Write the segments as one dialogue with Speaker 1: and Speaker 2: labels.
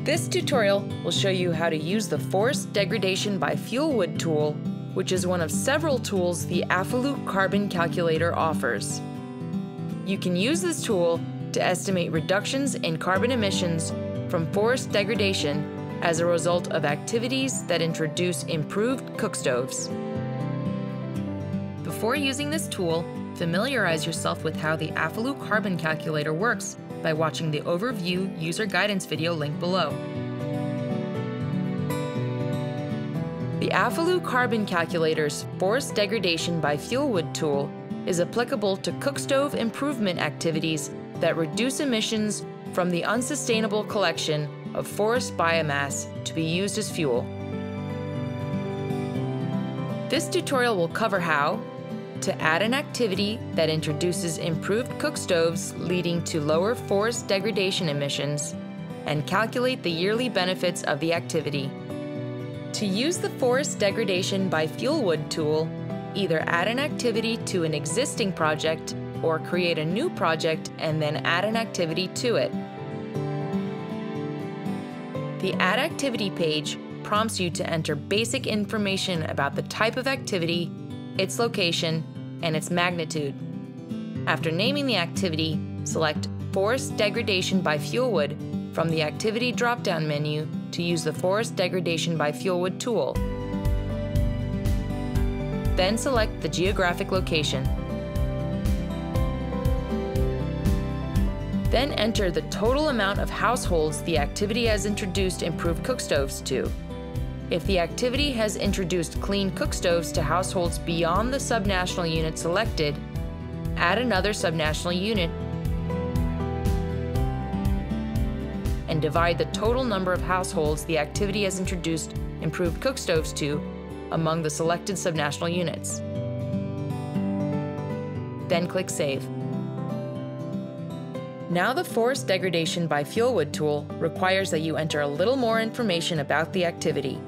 Speaker 1: This tutorial will show you how to use the Forest Degradation by Fuelwood tool, which is one of several tools the AFOLU carbon calculator offers. You can use this tool to estimate reductions in carbon emissions from forest degradation as a result of activities that introduce improved cookstoves. Before using this tool, familiarize yourself with how the AFOLU carbon calculator works by watching the overview user guidance video linked below. The AFOLU carbon calculator's Forest Degradation by Fuelwood tool is applicable to cookstove improvement activities that reduce emissions from the unsustainable collection of forest biomass to be used as fuel. This tutorial will cover how to add an activity that introduces improved cookstoves leading to lower forest degradation emissions, and calculate the yearly benefits of the activity. To use the Forest Degradation by Fuelwood tool, either add an activity to an existing project or create a new project and then add an activity to it. The Add Activity page prompts you to enter basic information about the type of activity, its location, and its magnitude. After naming the activity, select Forest Degradation by Fuelwood from the Activity drop-down menu to use the Forest Degradation by Fuelwood tool. Then select the geographic location. Then enter the total amount of households the activity has introduced improved cookstoves to. If the activity has introduced clean cookstoves to households beyond the subnational unit selected, add another subnational unit and divide the total number of households the activity has introduced improved cookstoves to among the selected subnational units. Then click Save. Now the Forest Degradation by Fuelwood tool requires that you enter a little more information about the activity.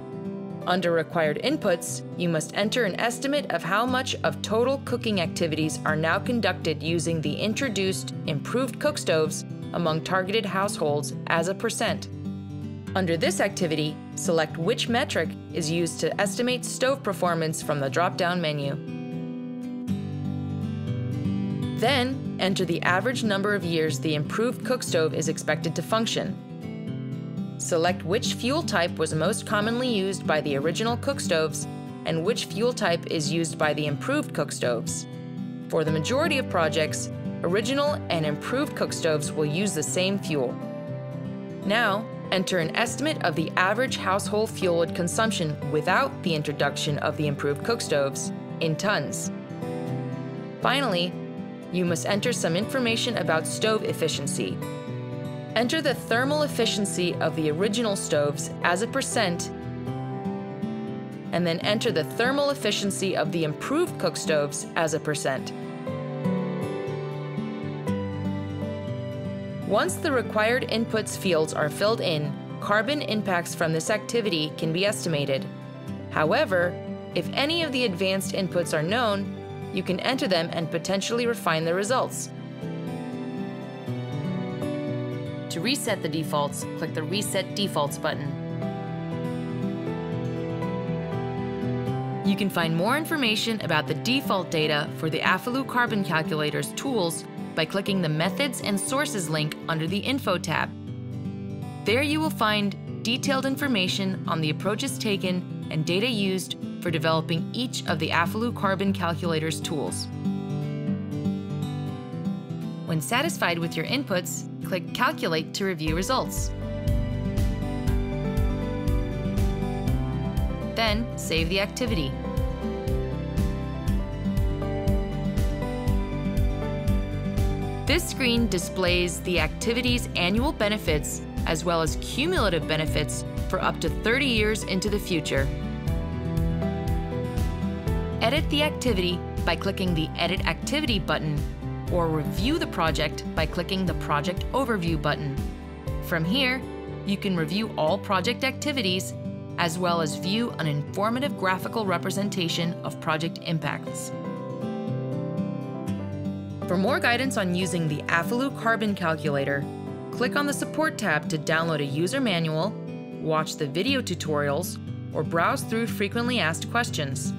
Speaker 1: Under Required Inputs, you must enter an estimate of how much of total cooking activities are now conducted using the introduced improved cookstoves among targeted households as a %. Under this activity, select which metric is used to estimate stove performance from the drop-down menu. Then, enter the average number of years the improved cookstove is expected to function. Select which fuel type was most commonly used by the original cookstoves and which fuel type is used by the improved cookstoves. For the majority of projects, original and improved cookstoves will use the same fuel. Now, enter an estimate of the average household fuelwood consumption without the introduction of the improved cookstoves in tons. Finally, you must enter some information about stove efficiency. Enter the thermal efficiency of the original stoves as a %, and then enter the thermal efficiency of the improved cookstoves as a %. Once the required inputs fields are filled in, carbon impacts from this activity can be estimated. However, if any of the advanced inputs are known, you can enter them and potentially refine the results. To reset the defaults, click the Reset Defaults button. You can find more information about the default data for the AFOLU carbon calculator's tools by clicking the Methods and Sources link under the Info tab. There you will find detailed information on the approaches taken and data used for developing each of the AFOLU carbon calculator's tools. When satisfied with your inputs, click Calculate to review results. Then, save the activity. This screen displays the activity's annual benefits as well as cumulative benefits for up to 30 years into the future. Edit the activity by clicking the Edit Activity button, or review the project by clicking the Project Overview button. From here, you can review all project activities, as well as view an informative graphical representation of project impacts. For more guidance on using the AFOLU carbon calculator, Click on the Support tab to download a user manual, watch the video tutorials, or browse through frequently asked questions.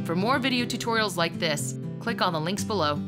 Speaker 1: For more video tutorials like this, click on the links below.